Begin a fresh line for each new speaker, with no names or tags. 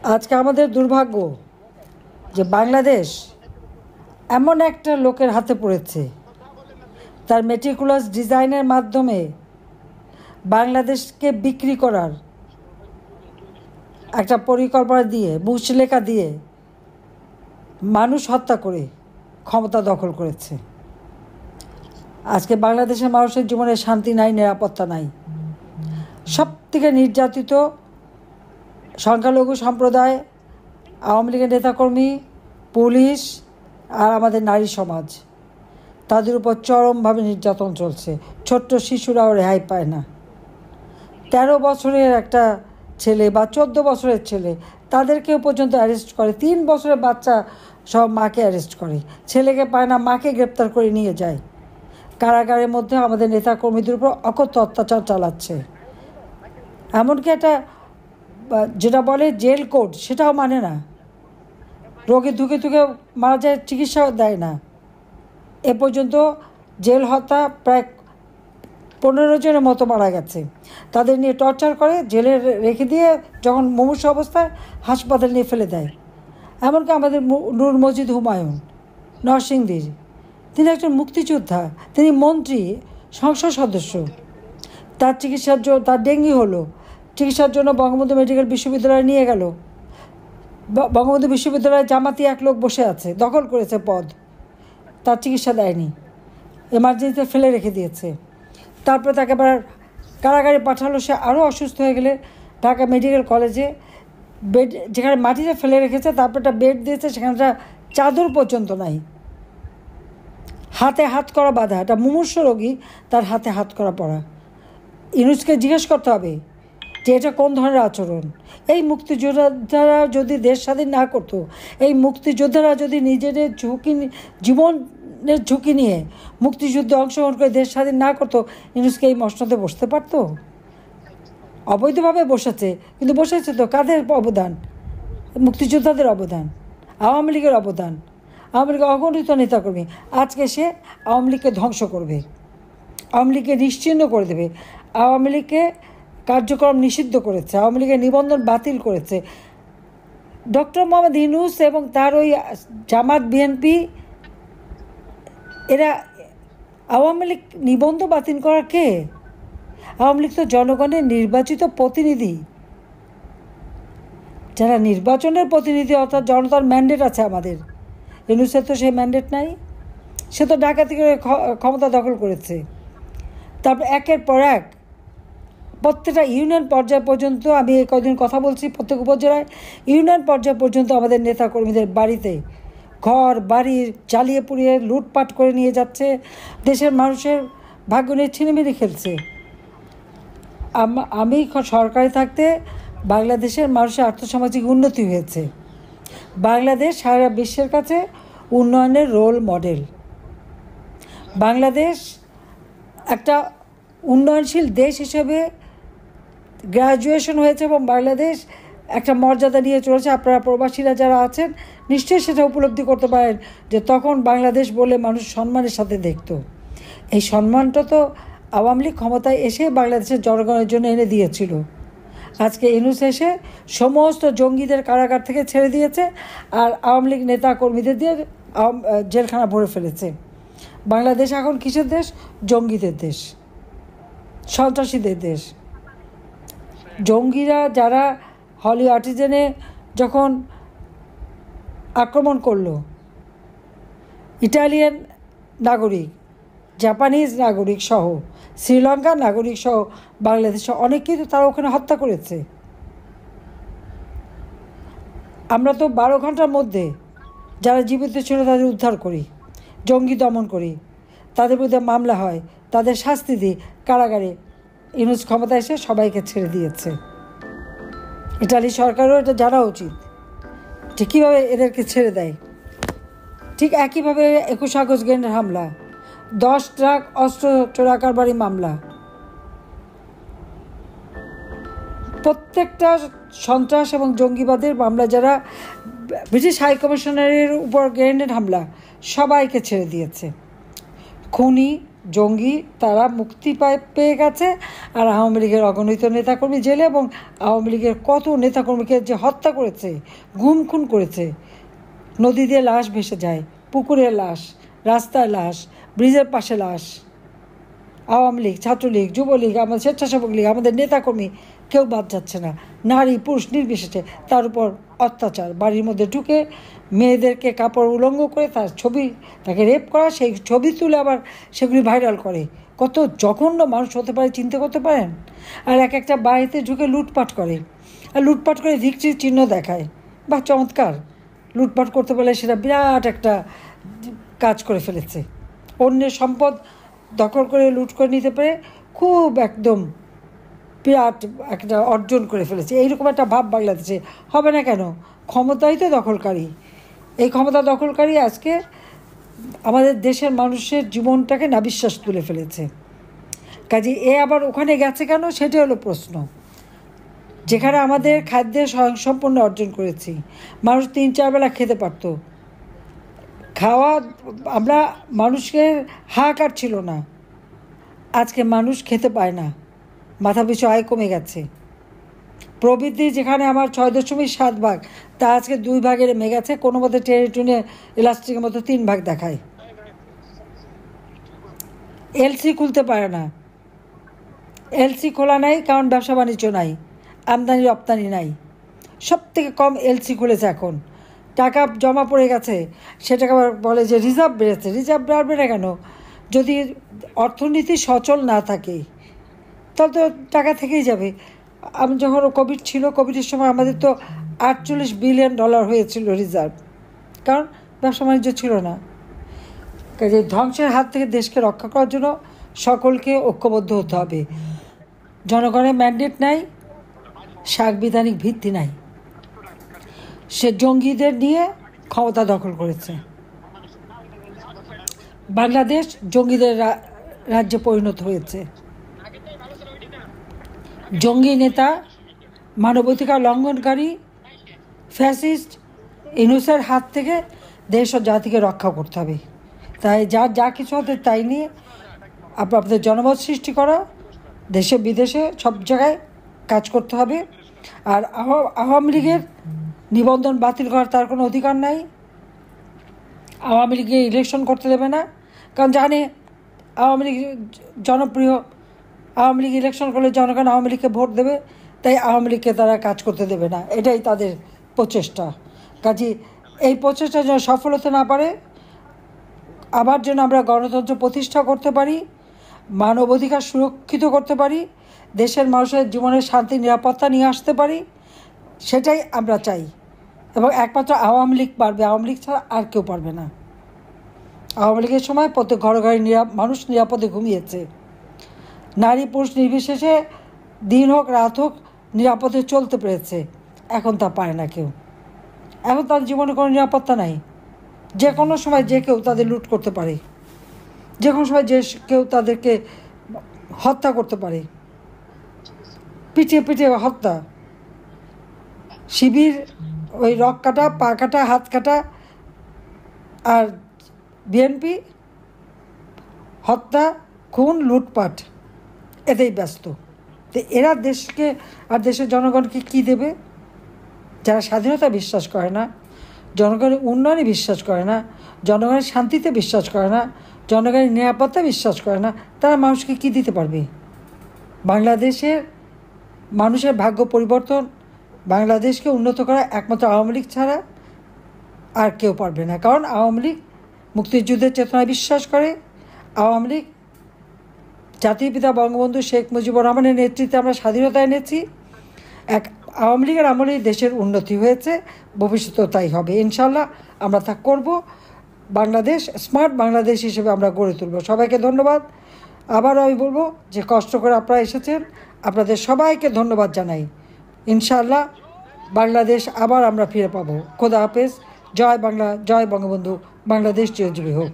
আজকে আমাদের দুর্ভাগ্য যে বাংলাদেশ এমন একটা লোকের হাতে পড়েছে, তার মেটিকুলাস ডিজাইনের মাধ্যমে বাংলাদেশকে বিক্রি করার একটা পরিকল্পনা দিয়ে, মুচলেখা দিয়ে মানুষ হত্যা করে ক্ষমতা দখল করেছে। আজকে বাংলাদেশের মানুষের জীবনে শান্তি নাই, নিরাপত্তা নাই। সব থেকে নির্যাতিত সংখ্যালঘু সম্প্রদায়, আওয়ামী লীগের নেতাকর্মী, পুলিশ আর আমাদের নারী সমাজ, তাদের উপর চরমভাবে নির্যাতন চলছে। ছোট্ট শিশুরাও রেহাই পায় না। 13 বছরের একটা ছেলে বা 14 বছরের ছেলে, তাদেরকেও পর্যন্ত অ্যারেস্ট করে। 3 বছরের বাচ্চা সব মাকে অ্যারেস্ট করে, ছেলেকে পায় না, মাকে গ্রেপ্তার করে নিয়ে যায়। কারাগারের মধ্যে আমাদের নেতাকর্মীদের উপর অকথ্য অত্যাচার চালাচ্ছে। এমনকি একটা যেটা বলে জেল কোড, সেটাও মানে না। রোগী ধুকে ধুকে মারা যায়, চিকিৎসাও দেয় না। এ পর্যন্ত জেল হত্যা প্রায় 15 জনের মতো মারা গেছে। তাদের নিয়ে টর্চার করে, জেলে রেখে দিয়ে যখন মুমূর্ষু অবস্থায় হাসপাতালে নিয়ে ফেলে দেয়। এমনকি আমাদের নূর মজিদ হুমায়ুন, নরসিংদীর, তিনি একজন মুক্তিযোদ্ধা, তিনি মন্ত্রী, সংসদ সদস্য। তার চিকিৎসার জন্য, তার ডেঙ্গি হলো, চিকিৎসার জন্য বঙ্গবন্ধু মেডিকেল বিশ্ববিদ্যালয়ে নিয়ে গেল। বঙ্গবন্ধু বিশ্ববিদ্যালয়ে জামাতি এক লোক বসে আছে, দখল করেছে পদ, তার চিকিৎসা দেয়নি, এমার্জেন্সিতে ফেলে রেখে দিয়েছে। তারপরে তাকে আবার কারাগারে পাঠালো। সে আরও অসুস্থ হয়ে গেলে ঢাকা মেডিকেল কলেজে বেড, যেখানে মাটিতে ফেলে রেখেছে, তারপর একটা বেড দিয়েছে, সেখানটা চাদর পর্যন্ত নাই। হাতে হাত করা বাঁধা, একটা মুমূর্ষু রোগী, তার হাতে হাত করা পড়া। ইউনুসকে জিজ্ঞেস করতে হবে যে এটা কোন ধরনের আচরণ। এই মুক্তিযোদ্ধারা যদি দেশ স্বাধীন না করতো, এই মুক্তিযোদ্ধারা যদি নিজেদের জীবনের ঝুঁকি নিয়ে মুক্তিযুদ্ধে অংশগ্রহণ করে দেশ স্বাধীন না করতো, ইউনুসকে এই মসনদে বসতে পারতো? অবৈধভাবে বসেছে, কিন্তু বসেছে তো কাদের অবদান? মুক্তিযোদ্ধাদের অবদান, আওয়ামী লীগের অবদান, আওয়ামী লীগের অগণিত নেতাকর্মী। আজকে সে আওয়ামী লীগকে ধ্বংস করবে, আওয়ামী লীগকে নিশ্চিহ্ন করে দেবে, আওয়ামী লীগকে কার্যক্রম নিষিদ্ধ করেছে, আওয়ামী লীগের নিবন্ধন বাতিল করেছে। ডক্টর মোহাম্মদ ইউনূস এবং তার ওই জামাত বিএনপি, এরা আওয়ামী লীগ নিবন্ধ বাতিল করার কে? আওয়ামী লীগ তো জনগণের নির্বাচিত প্রতিনিধি। যারা নির্বাচনের প্রতিনিধি, অর্থাৎ জনতার ম্যান্ডেট আছে আমাদের, ইউনূসের তো সেই ম্যান্ডেট নাই। সে তো ডাকাতি করে ক্ষমতা দখল করেছে। তারপর একের পর এক প্রত্যেকটা ইউনিয়ন পর্যায় পর্যন্ত, আমি এই কদিন কথা বলছি, প্রত্যেক উপজেলায় ইউনিয়ন পর্যায় পর্যন্ত আমাদের নেতাকর্মীদের বাড়িতে ঘর বাড়ি জ্বালিয়ে পুড়িয়ে লুটপাট করে নিয়ে যাচ্ছে। দেশের মানুষের ভাগ্য নিয়ে ছিনিমিনি খেলছে। আমি সরকারে থাকতে বাংলাদেশের মানুষের আর্থসামাজিক উন্নতি হয়েছে। বাংলাদেশ সারা বিশ্বের কাছে উন্নয়নের রোল মডেল। বাংলাদেশ একটা উন্নয়নশীল দেশ হিসেবে গ্র্যাজুয়েশন হয়েছে এবং বাংলাদেশ একটা মর্যাদা নিয়ে চলেছে। আপনারা প্রবাসীরা যারা আছেন নিশ্চয়ই সেটা উপলব্ধি করতে পারেন যে তখন বাংলাদেশ বলে মানুষ সম্মানের সাথে দেখত। এই সম্মানটা তো আওয়ামী লীগ ক্ষমতায় এসে বাংলাদেশের জনগণের জন্য এনে দিয়েছিল। আজকে ইউনূস এসে সমস্ত জঙ্গিদের কারাগার থেকে ছেড়ে দিয়েছে, আর আওয়ামী লীগ নেতা কর্মীদের দিয়ে জেলখানা ভরে ফেলেছে। বাংলাদেশ এখন কিসের দেশ? জঙ্গিদের দেশ, সন্ত্রাসীদের দেশ। জঙ্গিরা যারা হলি আর্টিজেনে যখন আক্রমণ করলো, ইটালিয়ান নাগরিক, জাপানিজ নাগরিক সহ, শ্রীলঙ্কার নাগরিক সহ বাংলাদেশে অনেকেই তো তারা ওখানে হত্যা করেছে। আমরা তো 12 ঘন্টার মধ্যে যারা জীবিত ছিল তাদের উদ্ধার করি, জঙ্গি দমন করি, তাদের বিরুদ্ধে মামলা হয়, তাদের শাস্তি দিই কারাগারে। ইউনূস ক্ষমতায় এসে সবাইকে ছেড়ে দিয়েছে। ইটালি সরকারও এটা জানা উচিত যে কীভাবে এদেরকে ছেড়ে দেয়। ঠিক একইভাবে 21 আগস্ট গ্রেনেড হামলা, 10 ট্রাক অস্ত্র চোরা কারবারি মামলা, প্রত্যেকটা সন্ত্রাস এবং জঙ্গিবাদের মামলা, যারা ব্রিটিশ হাইকমিশনারের উপর গ্রেনেড হামলা, সবাইকে ছেড়ে দিয়েছে। খুনি জঙ্গি তারা মুক্তি পেয়ে গেছে, আর আওয়ামী লীগের অগণিত নেতাকর্মী জেলে, এবং আওয়ামী লীগের কত নেতাকর্মীকে যে হত্যা করেছে, গুম খুন করেছে। নদী দিয়ে লাশ ভেসে যায়, পুকুরের লাশ, রাস্তায় লাশ, ব্রিজের পাশে লাশ। আওয়ামী লীগ, ছাত্রলীগ, যুবলীগ, আমাদের স্বেচ্ছাসেবক লীগ, আমাদের নেতাকর্মী কেউ বাদ যাচ্ছে না, নারী পুরুষ নির্বিশেষে। তার উপর অত্যাচার, বাড়ির মধ্যে ঢুকে মেয়েদেরকে কাপড় উলঙ্গ করে তার ছবি, তাকে রেপ করা, সেই ছবি তুলে আবার সেগুলি ভাইরাল করে। কত জঘন্য মানুষ হতে পারে চিন্তা করতে পারেন? আর এক একটা বাড়িতে ঢুকে লুটপাট করে, আর লুটপাট করে ভিক্টির চিহ্ন দেখায়। বাহ, চমৎকার! লুটপাট করতে পারলে সেটা বিরাট একটা কাজ করে ফেলেছে। অন্যের সম্পদ দখল করে লুট করে নিতে পারে, খুব একদম বিরাট একটা অর্জন করে ফেলেছে। এইরকম একটা ভাব বাংলাদেশে হবে না কেন? ক্ষমতাই তো দখলকারী। এই ক্ষমতা দখলকারী আজকে আমাদের দেশের মানুষের জীবনটাকে নাবিশ্বাস তুলে ফেলেছে। কাজে এ আবার ওখানে গেছে কেন, সেটা হলো প্রশ্ন। যেখানে আমাদের খাদ্যের স্বয়ংসম্পূর্ণ অর্জন করেছি, মানুষ 3-4 বেলা খেতে পারত, খাওয়া, আমরা মানুষের হাহাকার ছিল না। আজকে মানুষ খেতে পায় না, মাথাপিছু আয় কমে গেছে। প্রবৃদ্ধি যেখানে আমার 6.7 ভাগ, তা আজকে 2 ভাগে নেমে গেছে। কোনো মতে টেনে টুনে ইলাস্টিকের মতো 3 ভাগ দেখায়। এলসি খুলতে পারে না। এলসি খোলা নাই কারণ ব্যবসা বাণিজ্য নাই, আমদানি রপ্তানি নাই। সব থেকে কম এলসি খুলেছে এখন। টাকা জমা পড়ে গেছে, সেটাকে আবার বলে যে রিজার্ভ বেড়েছে। রিজার্ভ বাড়বে না কেন? যদি অর্থনীতি সচল না থাকে তাহলে তো টাকা থেকেই যাবে। আমি যখন কোভিড ছিল, কোভিডের সময় আমাদের তো $48 বিলিয়ন হয়েছিল রিজার্ভ, কারণ ব্যবসা বাণিজ্য ছিল না। কাজে ধ্বংসের হাত থেকে দেশকে রক্ষা করার জন্য সকলকে ঐক্যবদ্ধ হতে হবে। জনগণের ম্যান্ডেট নাই, সাংবিধানিক ভিত্তি নাই। সে জঙ্গিদের নিয়ে ক্ষমতা দখল করেছে। বাংলাদেশ জঙ্গিদের রাজ্যে পরিণত হয়েছে। জঙ্গি নেতা, মানবাধিকার লঙ্ঘনকারী, ফ্যাসিস্ট ইউনূসের হাত থেকে দেশ ও জাতিকে রক্ষা করতে হবে। তাই যা কিছু হতে তাই নিয়ে আপনাদের জনমত সৃষ্টি করা, দেশে বিদেশে সব জায়গায় কাজ করতে হবে। আর আওয়ামী লীগের নিবন্ধন বাতিল করার তার কোনো অধিকার নাই। আওয়ামী লীগে ইলেকশন করতে দেবে না, কারণ জানে আওয়ামী লীগ জনপ্রিয়। আওয়ামী লীগ ইলেকশন করলে জনগণ আওয়ামী লীগকে ভোট দেবে, তাই আওয়ামী লীগকে তারা কাজ করতে দেবে না। এটাই তাদের প্রচেষ্টা। কাজে এই প্রচেষ্টা যেন সফল হতে না পারে, আবার যেন আমরা গণতন্ত্র প্রতিষ্ঠা করতে পারি, মানবাধিকার সুরক্ষিত করতে পারি, দেশের মানুষের জীবনের শান্তি নিরাপত্তা নিয়ে আসতে পারি, সেটাই আমরা চাই। এবং একমাত্র আওয়ামী লীগ পারবে, আওয়ামী লীগ ছাড়া আর কেউ পারবে না। আওয়ামী লীগের সময় প্রত্যেক ঘরে ঘরে মানুষ নিরাপদে ঘুমিয়েছে। নারী পুরুষ নির্বিশেষে দিন হোক রাত হোক নিরাপদে চলতে পেরেছে। এখন তা পারে না কেউ। এখন তাদের জীবনে কোনো নিরাপত্তা নাই। যে কোনো সময় যে কেউ তাদের লুট করতে পারে, যে কোনো সময় যে কেউ তাদেরকে হত্যা করতে পারে। পিটিয়ে পিটিয়ে হত্যা, শিবির ওই রক কাটা, পা কাটা, হাত কাটা, আর বিএনপি হত্যা, খুন, লুটপাট, এতেই ব্যস্ত। তো এরা দেশকে আর দেশের জনগণকে কি দেবে? যারা স্বাধীনতা বিশ্বাস করে না, জনগণের উন্নয়নে বিশ্বাস করে না, জনগণের শান্তিতে বিশ্বাস করে না, জনগণের নিরাপত্তা বিশ্বাস করে না, তারা মানুষকে কি দিতে পারবে? বাংলাদেশের মানুষের ভাগ্য পরিবর্তন, বাংলাদেশকে উন্নত করা একমাত্র আওয়ামী লীগ ছাড়া আর কেউ পারবে না। কারণ আওয়ামী লীগ মুক্তিযুদ্ধের চেতনায় বিশ্বাস করে। আওয়ামী লীগ জাতির পিতা বঙ্গবন্ধু শেখ মুজিবুর রহমানের নেতৃত্বে আমরা স্বাধীনতা এনেছি। আওয়ামী লীগের আমলেই দেশের উন্নতি হয়েছে, ভবিষ্যতেও তাই হবে ইনশাল্লাহ। আমরা তা করব। বাংলাদেশ স্মার্ট বাংলাদেশ হিসেবে আমরা গড়ে তুলব। সবাইকে ধন্যবাদ। আবারও আমি বলবো যে কষ্ট করে আপনারা এসেছেন, আপনাদের সবাইকে ধন্যবাদ জানাই। ইনশাআল্লাহ বাংলাদেশ আবার আমরা ফিরে পাবো। খোদা হাফেজ। জয় বাংলা, জয় বঙ্গবন্ধু। বাংলাদেশ চিরজীবী হোক।